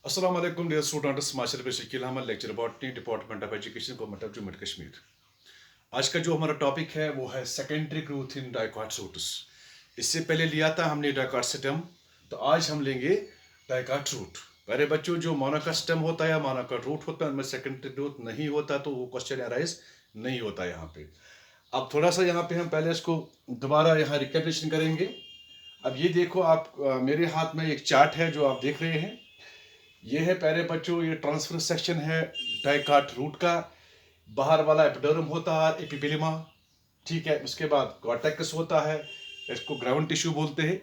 Assalamu alaikum dear students, master पे Shakeel Ahmad lecture botany department of education government of Jammu Kashmir. आज का जो हमारा टॉपिक है वो है secondary growth in dicot roots. इससे पहले लिया था हमने डाइकॉट स्टेम, तो आज हम लेंगे डाइकॉट रूट। पहले बच्चों जो मोनोकॉट स्टेम होता है या मोनोकॉट रूट होता है उनमें सेकेंडरी ग्रोथ नहीं होता, तो वो क्वेश्चन अराइज नहीं होता यहाँ पे। अब थोड़ा सा यहाँ पे हम पहले इसको दोबारा यहाँ रिकैपिटुलेशन करेंगे। अब ये देखो आप, मेरे हाथ में एक चार्ट है जो आप देख रहे हैं। ये है प्यारे बच्चों, ये ट्रांसफर सेक्शन है डाइकॉट रूट का। बाहर वाला एपिडर्म होता है एपिपेलिमा, ठीक है। उसके बाद कॉर्टेक्स होता है, इसको ग्राउंड टिश्यू बोलते हैं।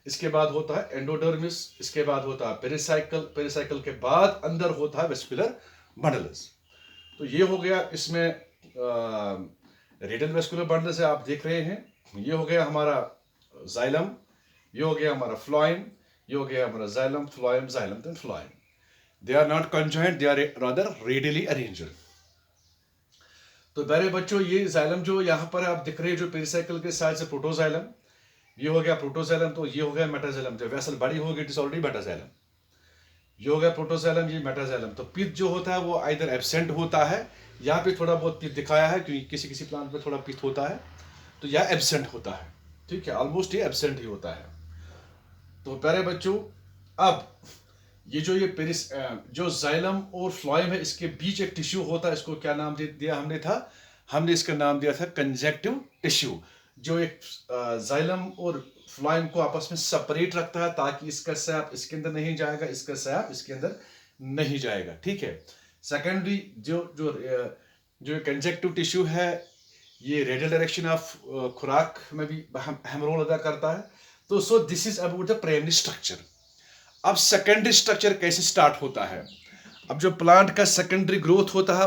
इसके बाद होता है एंडोडर्मिस, इसके बाद होता है पेरिसाइकल, पेरिसाइकल के बाद अंदर होता है वेस्कुलर बंडल्स। तो ये हो गया इसमें रेडियल वेस्कुलर बंडल्स है, आप देख रहे हैं। ये हो गया हमारा जाइलम, ये हो गया हमारा फ्लोएम, ये हो गया हमारा xylem phloem xylem then phloem. They are not conjoined, they are rather radially arranged. तो प्यारे बच्चों, ये जाइलम जो यहाँ पर आप दिख रहे हैं जो पेरिसाइकल के साइड से प्रोटोजाइलम, ये हो गया प्रोटोजाइलम, तो ये हो गया मेटाजाइलम। जब वेसल बड़ी होगी इट इज ऑलरेडी मेटाजाइलम। ये हो गया प्रोटोजाइलम, ये मेटाजाइलम। तो पित्त जो होता है वो आइदर एब्सेंट होता है, यहाँ पे थोड़ा बहुत पित्त दिखाया है क्योंकि किसी किसी प्लांट में थोड़ा पित्त होता है, तो यह एब्सेंट होता है, ठीक है। ऑलमोस्ट ये एब्सेंट ही होता है। तो प्यारे बच्चों, अब ये जो ये पेरिस जो जाइलम और फ्लोएम है, इसके बीच एक टिश्यू होता है। इसको क्या नाम दिया हमने इसका नाम दिया था कंजक्टिव टिश्यू, जो एक जाइलम और फ्लोएम को आपस में सेपरेट रखता है ताकि इसका सैप इसके अंदर नहीं जाएगा, इसका सैप इसके अंदर नहीं जाएगा, ठीक है। सेकेंडरी जो जो जो कंजक्टिव टिश्यू है, ये रेडियल डायरेक्शन ऑफ खुराक में भी अहम रोल अदा करता है। तो सो this is about the primary structure. अब सेकेंडरी स्ट्रक्चर कैसे स्टार्ट होता है? अब जो प्लांट का सेकेंडरी ग्रोथ होता है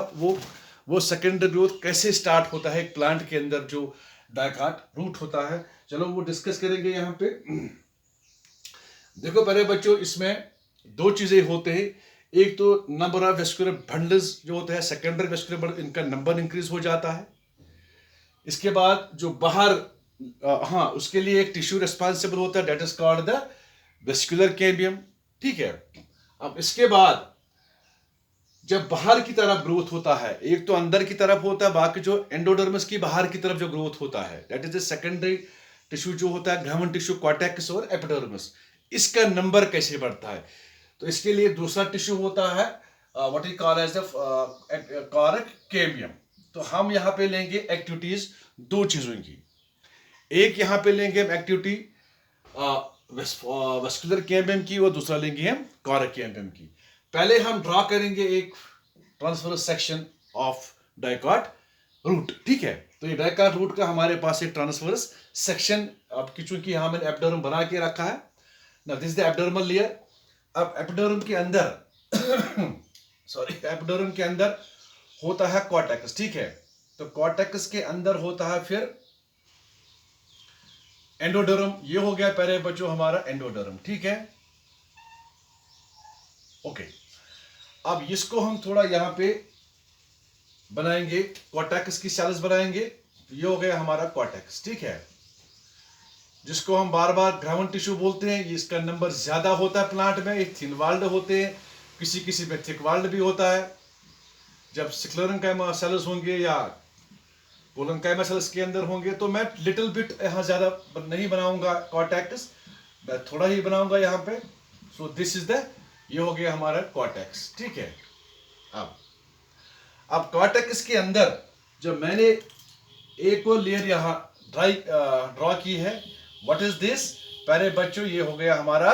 वो सेकेंडरी ग्रोथ कैसे स्टार्ट होता है एक प्लांट के अंदर जो डाइकॉट रूट होता है, चलो वो डिस्कस करेंगे यहाँ पे। देखो पहले बच्चों, इसमें दो चीजें होते हैं। एक तो नंबर ऑफ वेस्कुलर बंडल्स जो होते हैं, सेकेंडरी वेस्कुलर बंडल, इनका नंबर इंक्रीज हो जाता है। इसके बाद जो बाहर हाँ, उसके लिए एक टिश्यू रिस्पॉन्सिबल होता है, that is called the vascular cambium, ठीक है। अब इसके बाद जब बाहर की तरफ ग्रोथ होता है, एक तो अंदर की तरफ होता है, बाकी जो एंडोडर्मिस की बाहर की तरफ जो ग्रोथ होता है that is the secondary tissue जो होता है, ग्राउंड टिश्यू कॉर्टेक्स और एपिडर्मिस। इसका नंबर कैसे बढ़ता है? तो इसके लिए दूसरा टिश्यू होता है what is called as the cork cambium. तो हम यहाँ पे लेंगे एक्टिविटीज दो चीजों की। एक यहाँ पे लेंगे हम एक्टिविटी वेस्कुलर कैम्बियम की, और दूसरा लेंगे हम कॉरक कैम्बियम की। पहले हम ड्रॉ करेंगे एक ट्रांसफरस सेक्शन ऑफ डाइकॉट रूट, ठीक है। तो ये डाइकॉट रूट का हमारे पास एक ट्रांसफरस सेक्शन, अब चूंकि यहाँ मैंने एपिडर्म बना के रखा है ना, दिस द एपिडर्मल लेयर। अब एपिडर्म के अंदर सॉरी, एपिडर्म के अंदर होता है कॉर्टेक्स, ठीक है। तो कॉर्टेक्स के अंदर होता है फिर एंडोडर्म। ये हो गया पहले बच्चों हमारा एंडोडर्म, ठीक है, ओके। अब इसको हम थोड़ा यहाँ पे बनाएंगे, कॉर्टेक्स की सेल्स बनाएंगे। ये हो गया हमारा कॉर्टेक्स, ठीक है, जिसको हम बार बार ग्राउंड टिश्यू बोलते हैं। इसका नंबर ज्यादा होता है प्लांट में, एक थिन वाल्ड होते हैं, किसी किसी में थिक वाल्ड भी होता है। जब स्क्लेरेंकाइमा सेल्स होंगे या कोलनकाइमा सेल्स के अंदर होंगे तो मैं लिटिल बिट यहाँ ज्यादा नहीं बनाऊंगा कॉर्टेक्स, मैं थोड़ा ही बनाऊंगा यहाँ पे। सो दिस इज द, ये हो गया हमारा कॉर्टेक्स, ठीक है। अब कॉर्टेक्स के अंदर जब मैंने एक और लेयर यहाँ ड्रॉ की है, व्हाट इज दिस प्यारे बच्चों? ये हो गया हमारा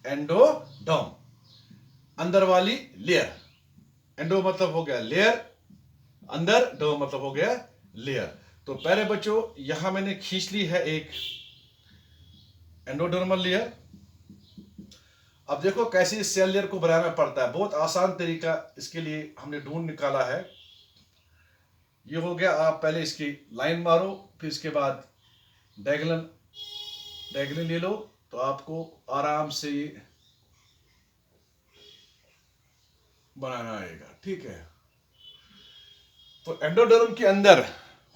एंडोडर्म, अंदर वाली लेयर। एंडो मतलब हो गया लेयर, अंदर, डर्म मतलब हो गया लेयर। तो प्यारे बच्चों, यहां मैंने खींच ली है एक एंडोडर्मल लेयर। अब देखो कैसे इस सेल लेयर को बनाना पड़ता है, बहुत आसान तरीका इसके लिए हमने ढूंढ निकाला है। ये हो गया, आप पहले इसकी लाइन मारो, फिर इसके बाद डायगोनल ले लो, तो आपको आराम से ये बनाना आएगा, ठीक है। तो एंडोडर्म के अंदर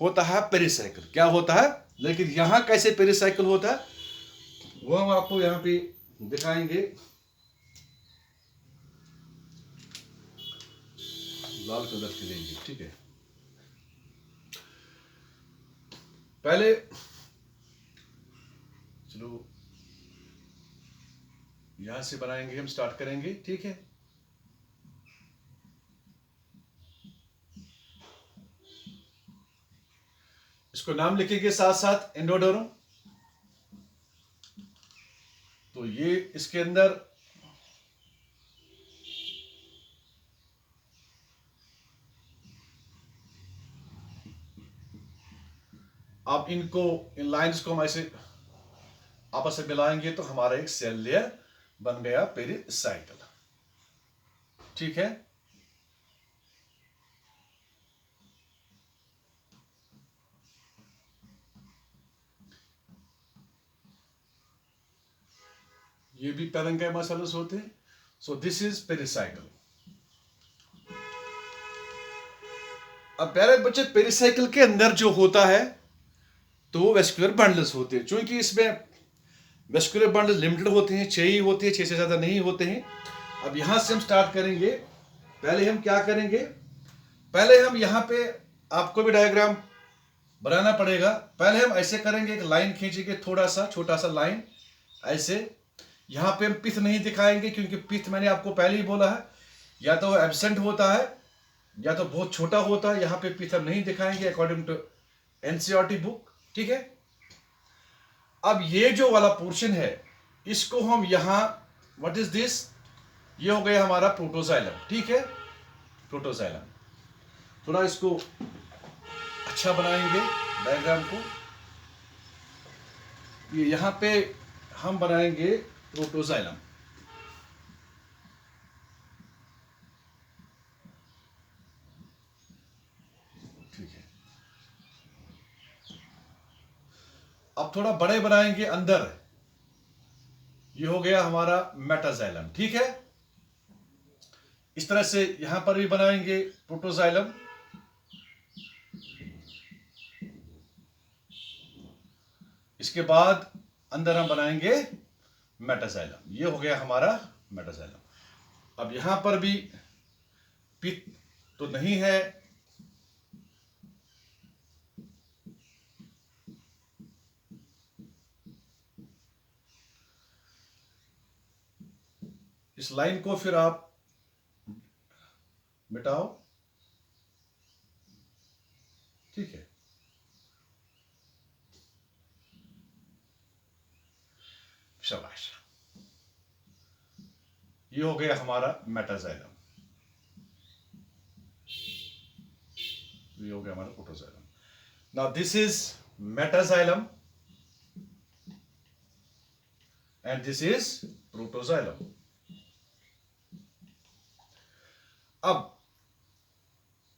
होता है पेरिसाइकिल, क्या होता है, लेकिन यहां कैसे पेरिसाइकिल होता है वो हम आपको यहां पे दिखाएंगे। लाल कलर के लेंगे, ठीक है। पहले चलो यहां से बनाएंगे, हम स्टार्ट करेंगे, ठीक है। इसको नाम लिखेंगे साथ साथ, इंडोडोरम। तो ये इसके अंदर आप इनको, इन लाइंस को हम ऐसे आपस में मिलाएंगे तो हमारा एक सेल लेयर बन गया पेरिसाइकल, ठीक है। ये भी पैरेन्काइमा सेल्स होते हैं। सो दिस इज पेरिसाइकल। अब प्यारे बच्चे, पेरिसाइकल के अंदर जो होता है तो वो वेस्कुलर बंडल्स होते हैं। क्योंकि इसमें वेस्कुलर बंडल लिमिटेड होते हैं, 6 ही होते हैं, 6 से ज़्यादा नहीं होते हैं। अब यहाँ से हम स्टार्ट करेंगे। पहले हम क्या करेंगे, पहले हम यहाँ पे, आपको भी डायग्राम बनाना पड़ेगा। पहले हम ऐसे करेंगे, एक लाइन खींचेंगे, थोड़ा सा छोटा सा लाइन ऐसे। यहाँ पे हम पिथ नहीं दिखाएंगे क्योंकि पिथ मैंने आपको पहले ही बोला है, या तो एब्सेंट होता है या तो बहुत छोटा होता है। यहाँ पे पिथ हम नहीं दिखाएंगे अकॉर्डिंग टू एनसीईआरटी बुक, ठीक है। अब ये जो वाला पोर्शन है, इसको हम यहाँ, व्हाट इज दिस, ये हो गया हमारा प्रोटोजाइलम, ठीक है। प्रोटोजाइलम, थोड़ा इसको अच्छा बनाएंगे डायग्राम को। ये यहाँ पे हम बनाएंगे प्रोटोजाइलम, ठीक है। अब थोड़ा बड़े बनाएंगे अंदर, ये हो गया हमारा मेटाजाइलम, ठीक है। इस तरह से यहां पर भी बनाएंगे प्रोटोजाइलम। इसके बाद अंदर हम बनाएंगे मेटाजाइलम, ये हो गया हमारा मेटाजाइलम। अब यहां पर भी पिथ तो नहीं है, इस लाइन को फिर आप मिटाओ, ठीक है। शाबाश, ये हो गया हमारा मेटाजाइलम, ये हो गया हमारा protoxylem. Now this is metaxylem and this is protoxylem. अब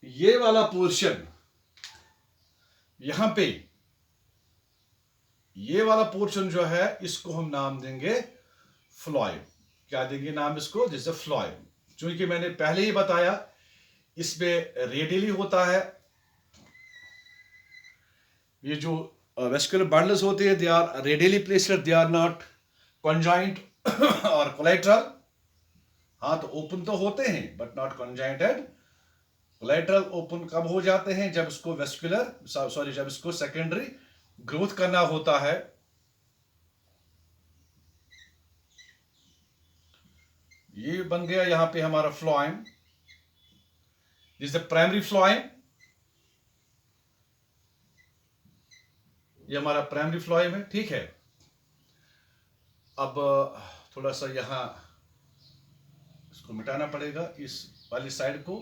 ये वाला पोर्शन यहां पे, ये वाला पोर्शन जो है, इसको हम नाम देंगे फ्लॉयम। क्या देंगे नाम इसको, जैसे फ्लॉयम। क्योंकि मैंने पहले ही बताया, इसमें रेडियली होता है। ये जो वेस्कुलर बंडल्स होते हैं, they are radially placed, they are not conjoint और कोलैटरल। हाँ, तो ओपन तो होते हैं but not conjointed. Collateral open कब हो जाते हैं, जब इसको वेस्कुलर, सॉरी, जब इसको सेकेंडरी ग्रोथ करना होता है। ये बन गया यहां पे हमारा phloem, this is the primary phloem. ये हमारा प्राइमरी फ्लोएम है, ठीक है। अब थोड़ा सा यहां इसको मिटाना पड़ेगा, इस वाली साइड को,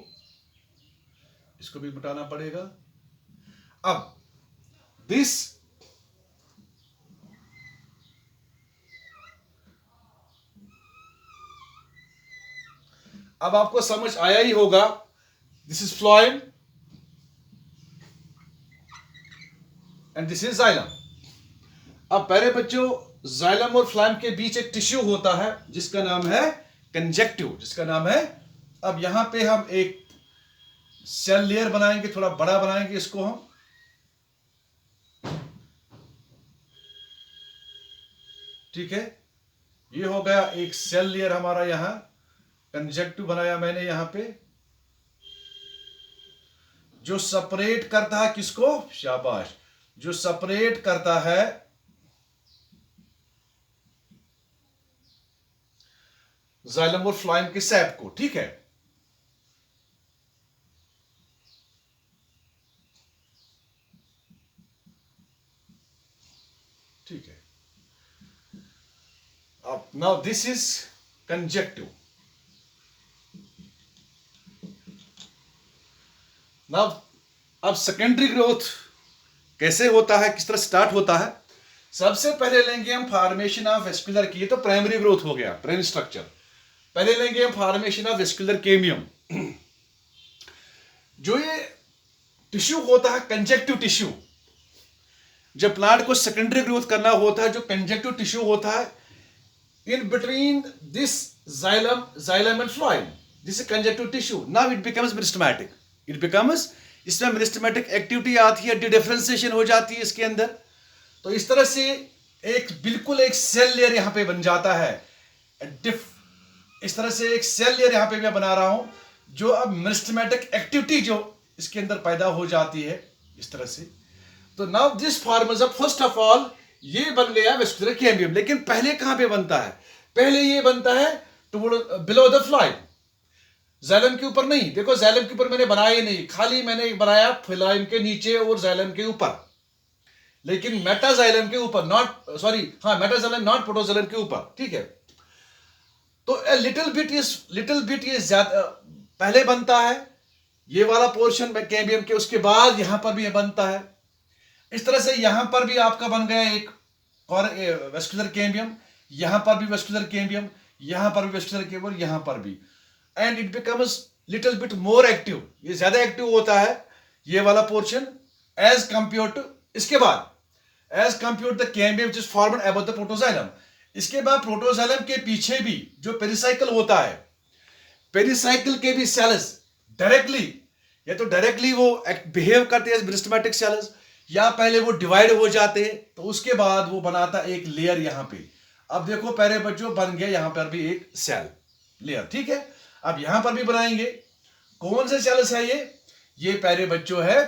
इसको भी मिटाना पड़ेगा। अब दिस, अब आपको समझ आया ही होगा, this is phloem and this is xylem. अब प्यारे बच्चों, जाइलम और फ्लोएम के बीच एक टिश्यू होता है जिसका नाम है कंजक्टिव, जिसका नाम है। अब यहां पे हम एक सेल लेयर बनाएंगे, थोड़ा बड़ा बनाएंगे इसको हम, ठीक है। ये हो गया एक सेल लेयर हमारा, यहां कंजक्टिव बनाया मैंने यहां पे। जो सेपरेट करता है किसको, शाबाश, जो सेपरेट करता है जाइलम और फ्लोएम के सैप को, ठीक है। ठीक है, अब now this is conjunctive. Now अब सेकेंडरी ग्रोथ कैसे होता है, किस तरह स्टार्ट होता है। सबसे पहले लेंगे हम फॉर्मेशन ऑफ वेस्कुलर की, तो प्राइमरी ग्रोथ हो गया, प्राइमरी स्ट्रक्चर। पहले लेंगे हम फॉर्मेशन ऑफ वेस्कुलर केमियम। जो ये टिश्यू होता है कंजेक्टिव टिश्यू, जब प्लांट को सेकेंडरी ग्रोथ करना होता है, जो कंजेक्टिव टिश्यू होता है in between this xylem and phloem, this conjunctive tissue, now it becomes meristematic, it becomes, इसमें मेरिस्टेमेटिक एक्टिविटी आती है, डिफरेंशिएशन हो जाती है इसके अंदर। तो इस तरह से एक बिल्कुल एक सेल लेयर यहां पे बन जाता है। इस तरह से एक सेल लेयर यहां पे मैं बना रहा हूं, जो अब मेरिस्टेमेटिक एक्टिविटी जो इसके अंदर पैदा हो जाती है इस तरह से। तो now this forms up, first of all ये बन गया वेस्कुलर केमियम। लेकिन पहले कहां पे बनता है, पहले ये बनता है toward below the phloem, xylem के ऊपर नहीं। देखो जाइलम के ऊपर मैंने बनाया ही नहीं, खाली मैंने बनाया फ्लोएम के नीचे और जाइलम के ऊपर, लेकिन मेटाजाइलम के ऊपर, नॉट सॉरी, हाँ मेटाजाइलम नॉट प्रोटोजाइलम के ऊपर, ठीक है। तो लिटिल बिट ये ज्यादा पहले बनता है, ये वाला पोर्शन केमियम के, उसके बाद यहां पर भी ये बनता है। इस तरह से यहां पर भी आपका बन गया एक वेस्कुलर केमियम, यहां पर भी वेस्कुलर केमियम, यहां पर भी वेस्कुलर केमियम, यहां पर भी, and it becomes little bit more active, ये ज्यादा एक्टिव होता है ये वाला पोर्शन एज कंपेयर टू, इसके बाद as compare the cambium which is formed above the protoxylem. इसके बाद प्रोटोजाइलम के पीछे भी जो पेरिसाइकिल होता है, पेरिसाइकिल के भी सेल्स डायरेक्टली, या तो डायरेक्टली वो बिहेव करते हैं मेरिस्टेमेटिक सेल्स, या पहले वो डिवाइड हो जाते हैं, तो उसके बाद वो बनाता एक लेयर यहां पे। अब देखो प्यारे बच्चों, बन गया यहां पर भी एक सेल लेयर, ठीक है। अब यहां पर भी बनाएंगे, कौन से सेल्स है ये प्यारे बच्चों है,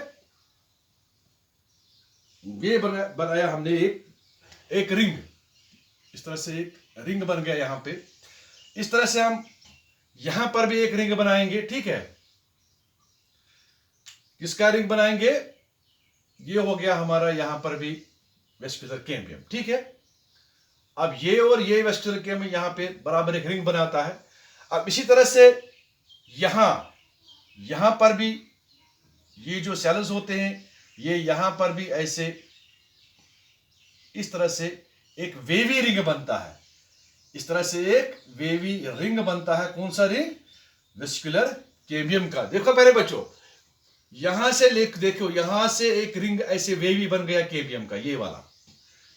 ये बनाया हमने एक रिंग, इस तरह से एक रिंग बन गया यहां पे। इस तरह से हम यहां पर भी एक रिंग बनाएंगे, ठीक है। किसका रिंग बनाएंगे, ये हो गया हमारा यहां पर भी वेस्कुलर केमियम, ठीक है। अब ये और ये वेस्कुलर केमियम यहां पे बराबर एक रिंग बनाता है। अब इसी तरह से यहां पर भी ये जो सेल्स होते हैं, ये यहां पर भी ऐसे इस तरह से एक वेवी रिंग बनता है, इस तरह से एक वेवी रिंग बनता है। कौन सा रिंग, वेस्कुलर केमियम का। देखो पहले बच्चों, यहां से देखो, यहां से एक रिंग ऐसे वेवी बन गया केमियम का, ये वाला।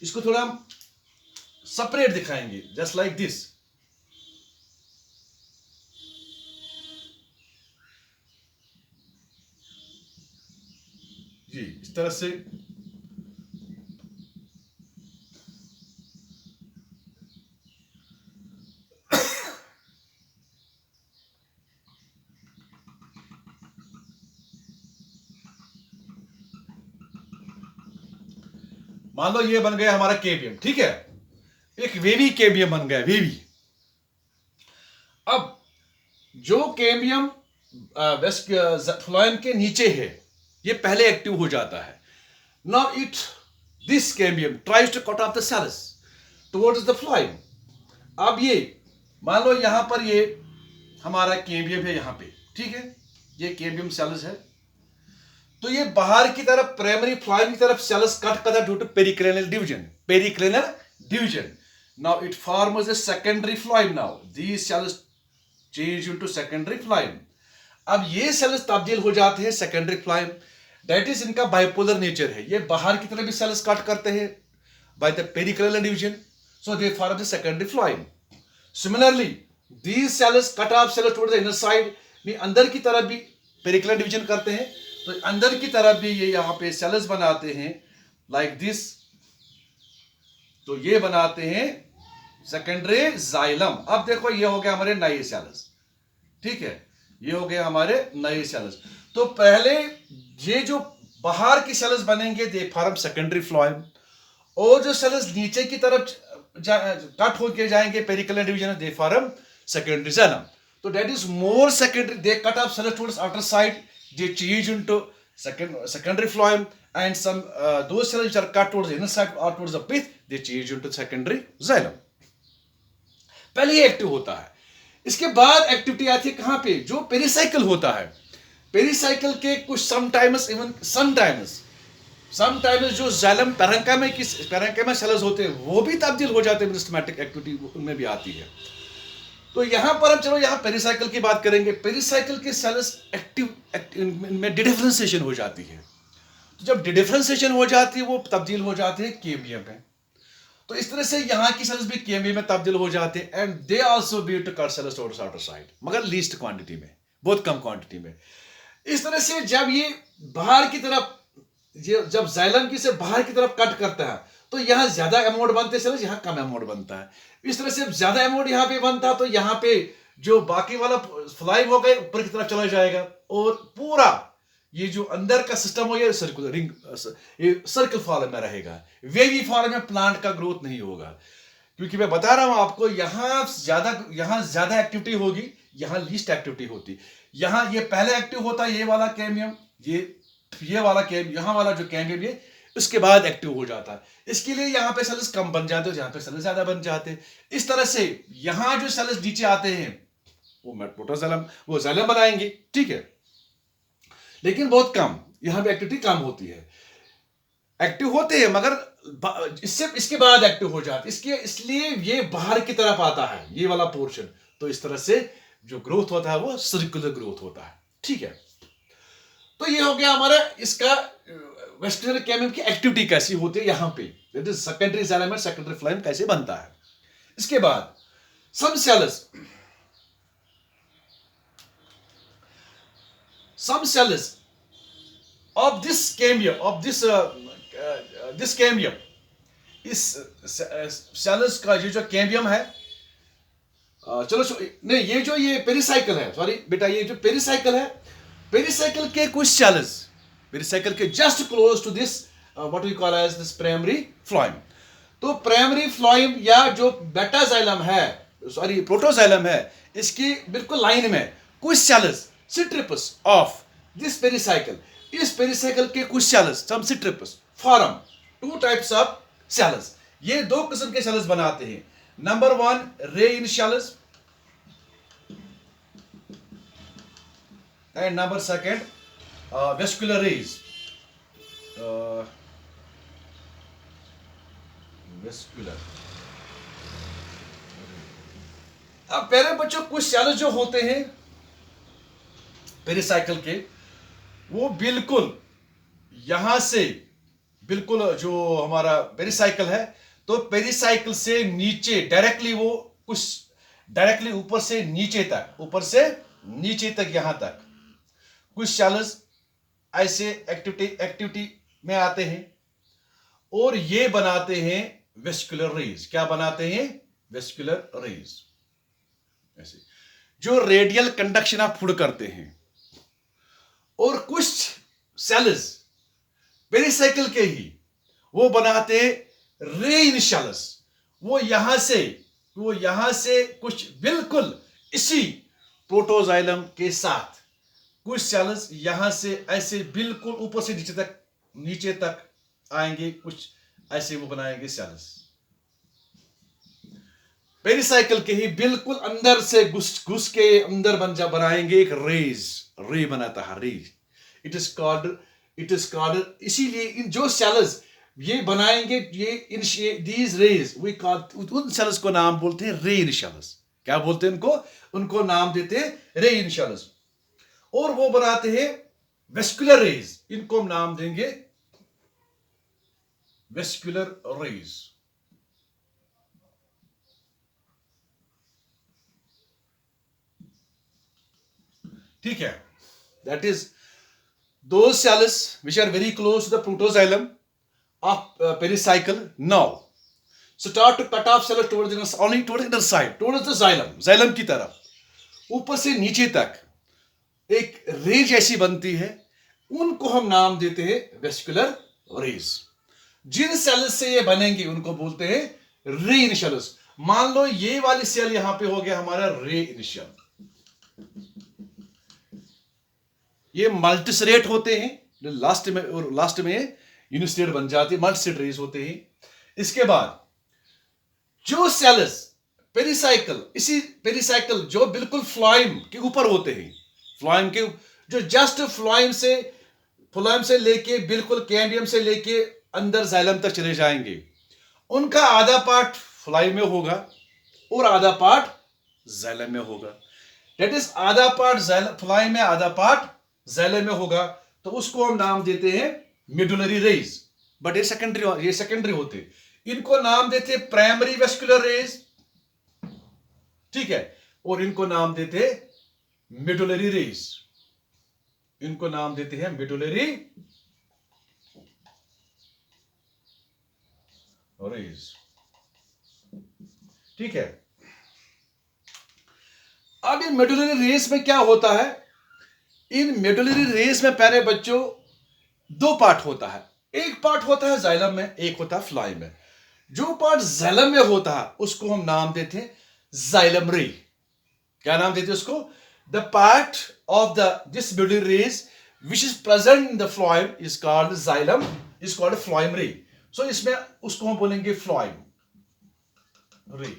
इसको थोड़ा हम सेपरेट दिखाएंगे, जस्ट लाइक दिस। जी इस तरह से मान लो ये बन गया हमारा केमियम, ठीक है। एक वेवी केमियम बन गया, वेवी। अब जो केमियम फ्लोएम के नीचे है, ये पहले एक्टिव हो जाता है। Now it this cambium tries to cut off the cells towards the phloem. अब ये मान लो यहां पर ये हमारा केमियम है यहां पे, ठीक है, ये केमियम सेल्स है। तो ये बाहर की तरफ प्राइमरी फ्लोएम की तरफ सेल्स कट करता है due to periclinal division. Now it forms a secondary phloem. Now these cells change into secondary phloem. अब ये सेल्स तब्दील हो जाते हैं सेकेंडरी फ्लोएम, दैट इज इनका बाइपोलर नेचर है। ये बाहर की तरफ भी सेल्स कट करते हैं by the periclinal division, so they form the secondary phloem. Similarly these cells cut off cells towards the inner side, अंदर की तरफ भी पेरिक्लिनल डिवीजन करते हैं, तो अंदर की तरफ भी ये यहां पे सेल्स बनाते हैं लाइक दिस। तो ये बनाते हैं सेकेंडरी जाइलम। अब देखो ये हो गया हमारे नए सेल्स, ठीक है, ये हो गया हमारे नए सेल्स। तो पहले ये जो बाहर की सेल्स बनेंगे दे फॉर्म सेकेंडरी फ्लोएम, और जो सेल्स नीचे की तरफ कट होके जाएंगे periclinal division they form secondary xylem. तो that is more secondary, they cut off cells towards outer side, they change into secondary phloem, and some those cells which are cut towards the inner side or towards the pith, they change into secondary xylem. पहले ये active होता है. इसके बाद activity आती है कहां पे, जो पेरिसाइकिल होता है. पेरिसाइकिल के कुछ समटाइम्स इवन समटाइम्स जो जाइलम पैरेन्काइमा सेल्स होते हैं वो भी तब्दील हो जाते हैं, मेरिस्टेमेटिक एक्टिविटी उनमें भी आती है. तो यहां पर हम चलो यहां पेरिसाइकिल की बात करेंगे. पेरिसाइकिल के सेल्स एक्टिव में डिफरेंशिएशन हो जाती है. तो जब डिफरेंशिएशन हो जाती है वो तब्दील हो जाते हैं केम्बियम में. तो इस तरह से यहाँ की सेल्स भी केम्बियम में तब्दील हो जाते हैं, and they also be to cut cells towards outer side, मगर लीस्ट क्वांटिटी में, बहुत कम क्वांटिटी में. इस तरह से जब ये बाहर की तरफ, जब जाइलम की से बाहर की तरफ कट करता है तो यहाँ ज्यादा अमाउंट बनते हैं सेल्स, यहाँ कम अमाउंट बनता है. इस तरह से ज्यादा अमाउंट यहाँ पे बनता है तो यहाँ पे जो बाकी वाला फ्लाइम हो गए ऊपर की तरफ चला जाएगा, और पूरा ये जो अंदर का सिस्टम हो, ये सर्कुलर रिंग, ये सर्कल फॉर्म में रहेगा. वेवी फॉर्म में प्लांट का ग्रोथ नहीं होगा, क्योंकि मैं बता रहा हूं आपको यहाँ ज्यादा एक्टिविटी होगी, यहाँ लीस्ट एक्टिविटी होती. यहाँ ये पहले एक्टिव होता है ये वाला कैम्बियम, ये वाला कैम्बियम, यहाँ वाला जो कैम्बियम ये उसके बाद एक्टिव हो जाता है. इसके लिए यहाँ पे सेल्स कम बन जाते हैं, यहाँ पे सेल्स ज्यादा बन जाते हैं. इस तरह से यहाँ जो सेल्स नीचे आते हैं वो प्रोटोजाइलम, वो जाइलम बनाएंगे, ठीक है, लेकिन बहुत कम, यहां पे एक्टिविटी कम होती है. एक्टिव होते हैं मगर इसके बाद एक्टिव हो जाते हैं, इसलिए ये बाहर की तरफ आता है ये वाला पोर्शन. तो इस तरह से जो ग्रोथ होता है वो सर्कुलर ग्रोथ होता है, ठीक है. तो ये हो गया हमारा इसका वेस्टिबुलर कैम्बियम की एक्टिविटी कैसी होती है यहाँ पे, दैट इज सेकेंडरी जाइलम और सेकेंडरी फ्लोएम कैसे बनता है. इसके बाद some cells of this cambium, this cambium, इस सेल्स का ये जो कैम्बियम है, चलो नहीं, ये पेरिसाइकिल है, सॉरी बेटा, ये जो पेरिसाइकिल है, पेरिसाइकिल के कुछ सेल्स, पेरिसाइकिल के just close to this what we call as this primary phloem. तो प्राइमरी फ्लोएम या जो बेटा जाइलम है, सॉरी प्रोटोजाइलम है, इसकी बिल्कुल लाइन में कुछ cells strips of this pericycle, इस पेरिसाइकिल के कुछ cells some strips form two types of cells. ये दो किस्म के सेल्स बनाते हैं. Number 1 ray initials and number 2 vascular rays. Vascular. अब पहले बच्चों कुछ सेल्स जो होते हैं पेरिसाइकिल के, वो बिल्कुल यहां से, बिल्कुल जो हमारा पेरिसाइकिल है, तो पेरिसाइकिल से नीचे डायरेक्टली, वो कुछ डायरेक्टली ऊपर से नीचे तक यहां तक कुछ सेल्स ऐसे एक्टिविटी में आते हैं, और ये बनाते हैं वेस्कुलर रेज. क्या बनाते हैं? Vascular rays. ऐसे जो रेडियल कंडक्शन ऑफ फूड करते हैं. और कुछ सेल्स पेरिसाइकिल के ही वो बनाते रे इनिशियल्स. वो यहां से कुछ बिल्कुल इसी प्रोटोजाइलम के साथ कुछ सेल्स यहां से ऐसे बिल्कुल ऊपर से नीचे तक आएंगे, कुछ ऐसे वो बनाएंगे सेल्स. पेरिसाइकिल के ही बिल्कुल अंदर से घुस के अंदर बनाएंगे एक रे बनाता है, रे. इट इज कॉल्ड, इसीलिए इन जो सेल्स ये बनाएंगे, ये दीज रेज वी कॉल, उन सेल्स को नाम बोलते हैं रे इनिशियल्स. क्या बोलते हैं उनको नाम देते हैं रे इनिशियल्स. और वो बनाते हैं वेस्कुलर रेज, इनको हम नाम देंगे वेस्कुलर रेज. ठीक है. That is those cells which are very close to the protoxylem of pericycle now start to cut off cells towards the inner side, towards the xylem की तरफ, ऊपर से नीचे तक. एक रेज ऐसी बनती है, उनको हम नाम देते हैं वेस्कुलर रेज। जिन सेल से ये बनेंगे उनको बोलते हैं रे इनिशियल्स। मान लो ये वाली सेल यहां पे हो गया हमारा रे इनिशियल, ये मल्टीस्टेट होते हैं, लास्ट में यूनिस्टेट बन जाते हैं, मल्टीस्टेट रेज होते हैं। इसके बाद जो सेल्स पेरिसाइकल, इसी पेरिसाइकल जो बिल्कुल फ्लोएम के ऊपर होते हैं, फ्लोएम के जो जस्ट फ्लोएम से लेके बिल्कुल कैम्बियम से लेके अंदर जाइलम तक चले जाएंगे, उनका आधा पार्ट फ्लोएम में होगा और आधा पार्ट जाइलम में होगा। दैट इज आधा पार्ट फ्लोएम में, आधा पार्ट जाइलम में होगा, तो उसको हम नाम देते हैं मेडुलरी रेज। बट ये सेकेंडरी होते हैं, इनको नाम देते हैं प्राइमरी वेस्कुलर रेज, ठीक है, और इनको नाम देते हैं मेडुलरी रेज, इनको नाम देते हैं मेडुलरी रेज, ठीक है। अब इन मेडुलरी रेज में क्या होता है, इन मेडुलरी रेज में प्यारे बच्चों दो पार्ट होता है, एक पार्ट होता है जाइलम में, एक होता है फ्लोएम में। जो पार्ट जाइलम में होता है उसको हम नाम देते हैं जाइलम रे। क्या नाम देते हैं उसको? The part of this medullary rays which is present in the phloem is called xylem, is called phloem ray. So इसमें उसको हम बोलेंगे phloem ray।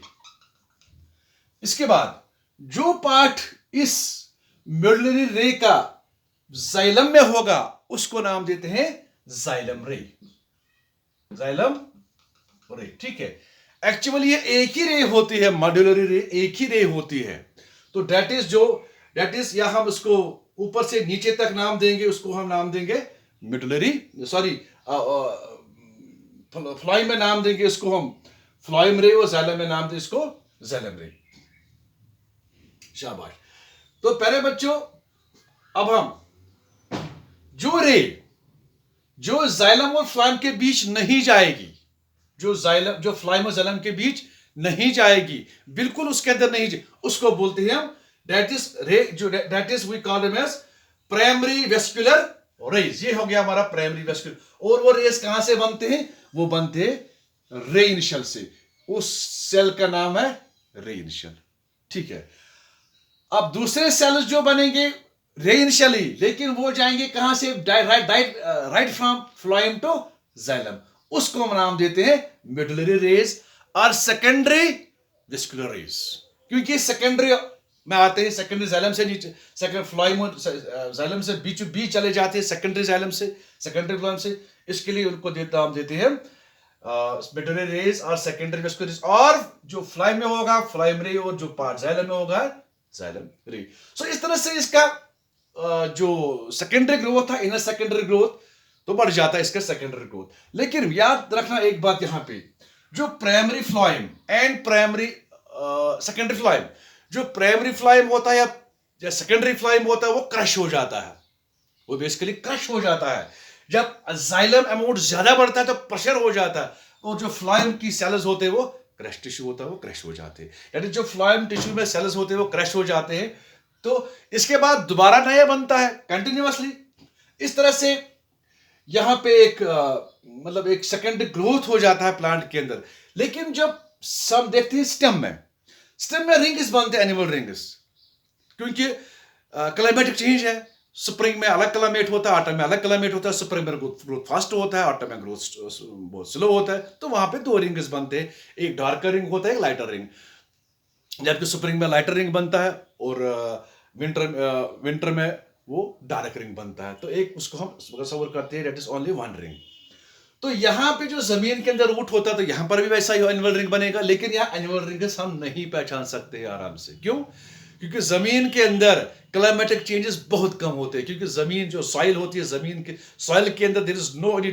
इसके बाद जो पार्ट इस मेडुलरी रे का जाइलम में होगा उसको नाम देते हैं जाइलम रे, जाइलम रे, ठीक है। एक्चुअली ये एक ही रे होती है, मेडुलरी रे एक ही रे होती है। तो दैट इज या हम उसको ऊपर से नीचे तक नाम देंगे, उसको हम नाम देंगे मेडुलरी, सॉरी फ्लोएम में नाम देंगे इसको हम फ्लोएम रे, और जाइलम में नाम देंगे इसको जाइलम रे। शाबाश। तो पहले बच्चों अब हम जो जाइलम और फ्लोएम के बीच नहीं जाएगी, जो फ्लोएम और जाइलम के बीच नहीं जाएगी, बिल्कुल उसके अंदर नहीं, उसको बोलते हैं हम that is we call them as primary vascular rays. ये हो गया हमारा प्राइमरी वेस्कुलर। और वो रेज कहां से बनते हैं? वो बनते हैं रे इनिशियल से, उस सेल का नाम है रे इनिशियल, ठीक है। अब दूसरे सेल्स जो बनेंगे रे इनिशियली, लेकिन वो जाएंगे कहां से? Right from phloem to xylem, उसको हम नाम देते हैं मेडुलरी रेज और सेकेंडरी वेस्कुलर रेज। क्योंकि सेकेंडरी में आते हैं, सेकेंडरी जाइलम से नीचे, सेकेंडरी फ्लोएम और जाइलम से बीच चले जाते हैं, सेकेंडरी जाइलम से, सेकेंडरी फ्लोएम से। इसके लिए उनको नाम देते हैं मेडुलरी रेज और सेकेंडरी वेस्कुलर रेज। और जो फ्लोएम में होगा फ्लोएम रे, और जो पार्ट जाइलम में होगा जाइलम रे। सो इस तरह से इसका जो सेकेंडरी ग्रोथ था, इनर सेकेंडरी ग्रोथ तो बढ़ जाता है इसका सेकेंडरी ग्रोथ। लेकिन याद रखना एक बात यहां पे, जो primary phloem and primary secondary phloem, जो प्राइमरी फ्लोएम होता है या सेकेंडरी फ्लोएम होता है, वो क्रश हो जाता है, वो बेसिकली क्रश हो जाता है। जब जाइलम अमाउंट ज्यादा बढ़ता है तो प्रेशर हो जाता है, और जो फ्लोएम की सेल्स होते हैं वो क्रश टिश्यू होता है, वो क्रश हो जाते हैं। यानी जो फ्लोएम टिश्यू में सेल्स होते हैं वो क्रश हो जाते हैं, तो इसके बाद दोबारा नया बनता है कंटिन्यूअसली। इस तरह से यहां पे मतलब एक सेकेंडरी ग्रोथ हो जाता है प्लांट के अंदर। लेकिन जब सब देखते हैं स्टेम में रिंग्स बनते हैं, एनिमल रिंग्स, क्योंकि क्लाइमेटिक चेंज है। स्प्रिंग में अलग क्लाइमेट होता है, ऑटम में अलग क्लाइमेट होता है। स्प्रिंग में ग्रोथ फास्ट होता है, ऑटम में ग्रोथ बहुत स्लो होता है। तो वहां पे दो रिंग्स बनते हैं, एक डार्कर रिंग होता है, एक लाइटर रिंग। जबकि स्प्रिंग में लाइटर रिंग बनता है और विंटर में वो डार्क रिंग बनता है। तो एक उसको हम तस्वीर करते हैं, that is only one ring. तो यहाँ पे जो जमीन के अंदर रूट होता है, तो यहाँ पर भी वैसा ही एनुअल रिंग बनेगा। लेकिन यहाँ एनुअल रिंग्स हम नहीं पहचान सकते आराम से। क्यों? क्योंकि जमीन के अंदर क्लाइमेटिक चेंजेस बहुत कम होते हैं। क्योंकि जमीन जो सॉइल होती है, जमीन के सॉइल के अंदर there is no any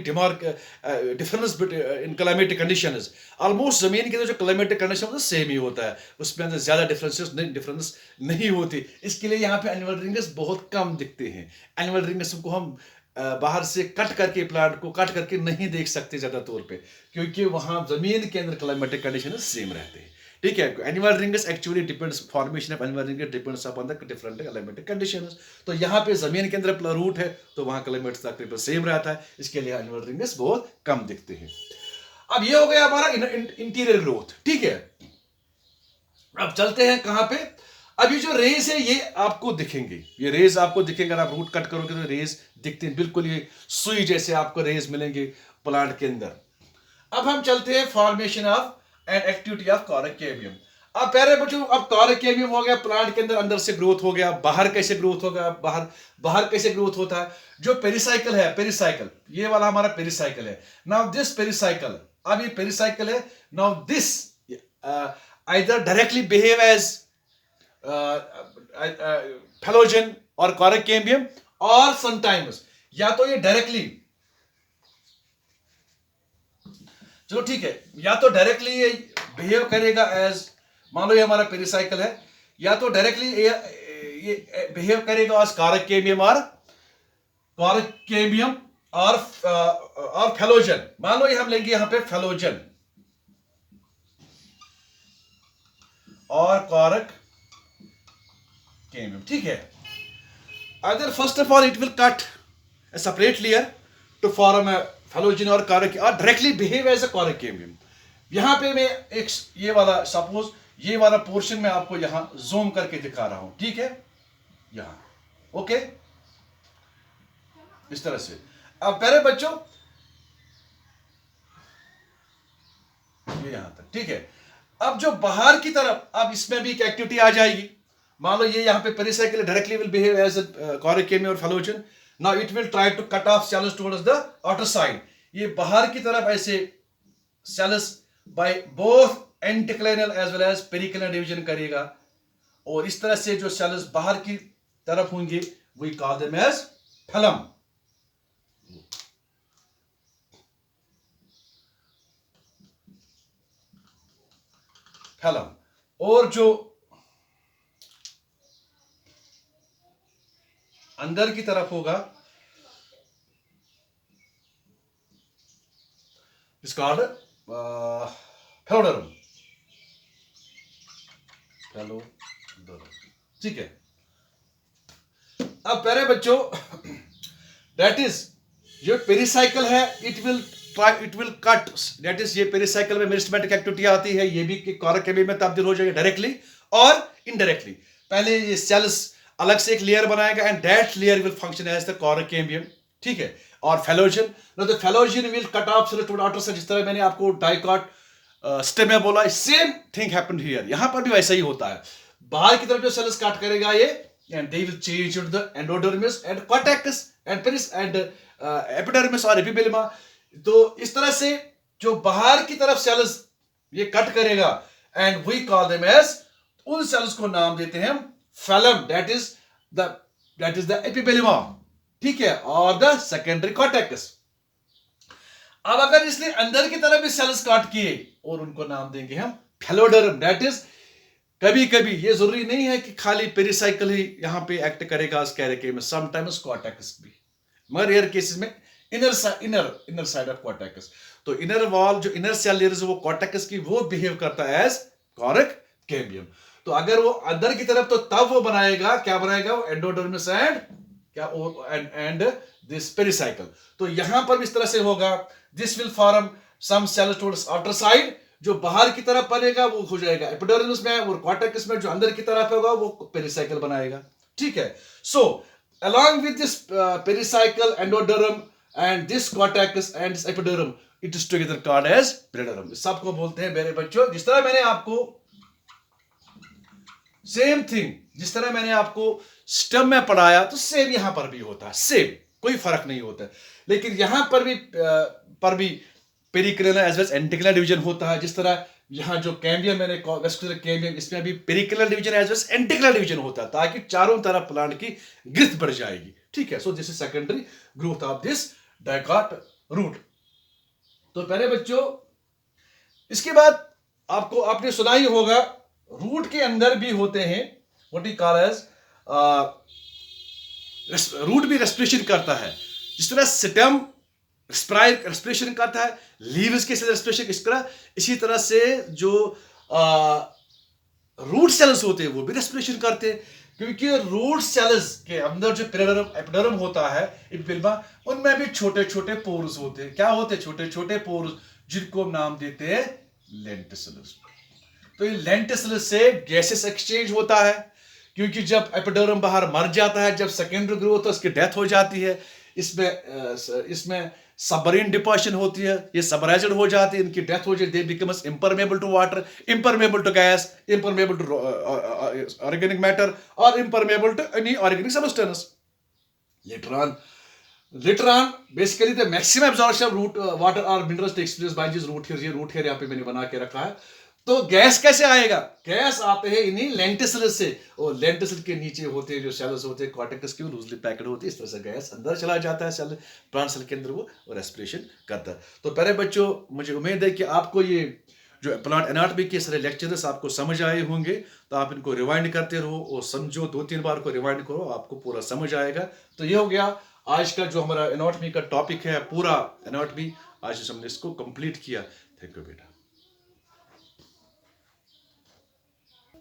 difference in climatic conditions. Almost जमीन के अंदर जो क्लाइमेटिक कंडीशन होता है सेम ही होता है, उसमें अंदर ज्यादा डिफरेंस नहीं होती। इसके लिए यहाँ पे एनुअल रिंग्स बहुत कम दिखते हैं। एनुअल रिंग्स को हम बाहर से कट करके, प्लांट को कट करके नहीं देख सकते ज्यादा तौर पे, क्योंकि वहां जमीन के अंदर क्लाइमेटिक कंडीशन सेम रहते हैं। ठीक है, animal rings actually depends, formation of animal rings depends upon the different climatic conditions. तो यहाँ पे जमीन के अंदर रूट है तो वहाँ क्लाइमेट तकरीबन सेम रहता है, इसके लिए एनिमल रिंग्स बहुत कम दिखते हैं। अब ये हो गया हमारा इंटीरियर ग्रोथ, ठीक है। अब चलते हैं कहाँ पे, अब ये जो रेज है ये आपको दिखेंगे, ये रेज आपको दिखेंगे, अगर आप रूट कट करोगे तो रेज दिखते हैं, बिल्कुल ये सुई जैसे आपको रेज मिलेंगे प्लांट के अंदर। अब हम चलते हैं formation of and activity of cork. अब पहले बच्चों, अब कॉरेकेबियम हो गया प्लांट के अंदर, अंदर से ग्रोथ हो गया, बाहर कैसे ग्रोथ होगा, बाहर कैसे ग्रोथ होता है, जो पेरिसाइकिल है, पेरिसाइकिल ये वाला हमारा पेरिसाइकिल है। नाउ दिस पेरिसाइकिल, अब ये पेरिसाइकिल है, now this either directly behave as phellogen और कॉरेकेबियम, और समटाइम्स या तो ये डायरेक्टली, चलो ठीक है, या तो डायरेक्टली ये बिहेव करेगा एज, मान लो ये हमारा पेरिसाइकिल है, या तो डायरेक्टली ये बिहेव करेगा एज कॉरेकेबियम और फेलोजन। मान लो ये हम लेंगे यहां पे फेलोजन और कॉरेकेबियम, ठीक है। अगर first of all it will cut a separate layer to form a phellogen or directly behave as a coracobium। यहां पे मैं एक ये वाला, सपोज ये वाला पोर्शन में आपको यहां जूम करके दिखा रहा हूं, ठीक है, यहां, ओके, इस तरह से। अब पहले बच्चों ये यहां तक, ठीक है। अब जो बाहर की तरफ, अब इसमें भी एक एक्टिविटी आ जाएगी, मान लो ये यहां पे pericycle directly will behave as cork और phellogen. Now it will try to cut off cells towards the outer side। ये बाहर की तरफ ऐसे cells by both anticlinal as well as periclinal division करेगा, और इस तरह से जो cells बाहर की तरफ होंगे we call them as phylum। phylum, और जो अंदर की तरफ होगा इट्स कॉल्ड फेलोडरम, ठीक है। अब प्यारे बच्चों, दैट इज जो पेरिसाइकिल है, it will cut, that is ये पेरिसाइकिल में मेरिस्टेमेटिक एक्टिविटी आती है, ये भी कॉरेकेबियम में तब्दील हो जाएगा डायरेक्टली और इनडायरेक्टली। पहले ये सेल्स अलग से एक लेयर बनाएगा and that layer will function as the cork, ठीक है। और phellogen, no the phellogen will cut off cells to outer side, जिस तरह मैंने आपको डाइकॉट स्टेम में बोला, सेम थिंग हैपेंड हियर, यहां पर भी वैसा ही होता है। बाहर की तरफ जो सेल्स काट करेगा ये, and they will change into the endodermis and cortex and Paris and epidermis और एपिबेलिमा। तो इस तरह से जो बाहर की तरफ सेल्स ये कट करेगा and we call them as, उन सेल्स को नाम देते हैं phylum, that is the epibelima, ठीक है, और द सेकेंडरी कॉर्टेक्स। अब अगर इसने अंदर की तरफ भी सेल्स काट किए और उनको नाम देंगे हम फेलोडरम, दैट इज, कभी कभी ये जरूरी नहीं है कि खाली पेरिसाइकिल ही यहां पे एक्ट करेगा इस कैरेके में, समटाइम्स कॉर्टेक्स भी, मगर रेयर केसेस में इनर साइड ऑफ कॉर्टेक्स। तो इनर वॉल, जो इनर सेल लेयर है वो कॉर्टेक्स की, वो बिहेव करता है एज कॉरेकेबियम। तो अगर वो अंदर की तरफ, तो तब वो बनाएगा, क्या बनाएगा, वो एंडोडर्मिस एंड क्या एंड दिस पेरिसाइकिल। तो यहां पर भी इस तरह से होगा, this will form some cells towards outer side, जो बाहर की तरफ बनेगा वो हो जाएगा एपिडर्मिस में, और कॉर्टेक्स में जो अंदर की तरफ होगा वो पेरिसाइकिल बनाएगा, ठीक है। सो along with this pericycle, endoderm and this cortex and this epiderm, it is together called as periderm। सबको बोलते हैं मेरे बच्चों, जिस तरह मैंने आपको सेम थिंग, जिस तरह मैंने आपको स्टेम में पढ़ाया, तो सेम यहां पर भी होता है, सेम, कोई फर्क नहीं होता है। लेकिन यहां पर भी periclinal as well as anticlinal division होता है। जिस तरह यहां जो कैम्बियम मैंने वेस्कुलर कैम्बियम, इसमें भी periclinal division as well as anticlinal division होता है, ताकि चारों तरफ प्लांट की ग्रोथ बढ़ जाएगी, ठीक है। So this is secondary growth of this dicot root. तो पहले बच्चों, इसके बाद आपने सुना ही होगा, रूट के अंदर भी होते हैं what we call as, root भी रेस्पिरेशन करता है। जिस तरह स्टेम रेस्पिरेशन करता है, लीव्स के साथ रेस्पिरेशन, इसी तरह से जो रूट सेल्स होते हैं वो भी रेस्पिरेशन करते हैं, क्योंकि रूट सेल्स के अंदर जो एपिडर्म होता है एपिडर्मा, उनमें भी छोटे छोटे पोर्स होते हैं। क्या होते हैं? छोटे छोटे पोर्स, जिनको हम नाम देते हैं लेंटिसल्स। तो ये लेंटिसल्स से गैसेस एक्सचेंज होता है, क्योंकि जब एपिडर्म बाहर मर जाता है, जब सेकेंडरी ग्रोथ होता है, उसकी डेथ हो जाती है, इसमें सबमरीन डिपोजिशन होती है, ये सबमर्ज्ड हो जाती है, इनकी डेथ हो जाती है, they becomes impermeable to water, impermeable to gas, impermeable to organic matter और impermeable to any organic substance. Later on, basically the maximum absorption of root water or minerals takes place by this root here। ये root here यहाँ पे मैंने बना के रखा है। तो गैस कैसे आएगा? गैस आते हैं इन्हीं लेंटिसल्स से, और लेंटिसल के नीचे होते हैं जो सेल्स होते हैं कॉर्टेक्स के, लूजली पैक्ड होती है, इस तरह से गैस अंदर चला जाता है सेल, प्लांट सेल के अंदर वो रेस्पिरेशन करता है। तो प्यारे बच्चों, मुझे उम्मीद है कि आपको ये जो प्लांट एनाटॉमी के सारे लेक्चर्स आपको समझ आए होंगे। तो आप इनको रिवाइंड करते रहो और समझो, 2-3 बार को रिवाइंड करो, आपको पूरा समझ आएगा। तो ये हो गया आज का जो हमारा एनाटॉमी का टॉपिक है, पूरा एनाटॉमी आज हमने इसको कंप्लीट किया। थैंक यू बेटा।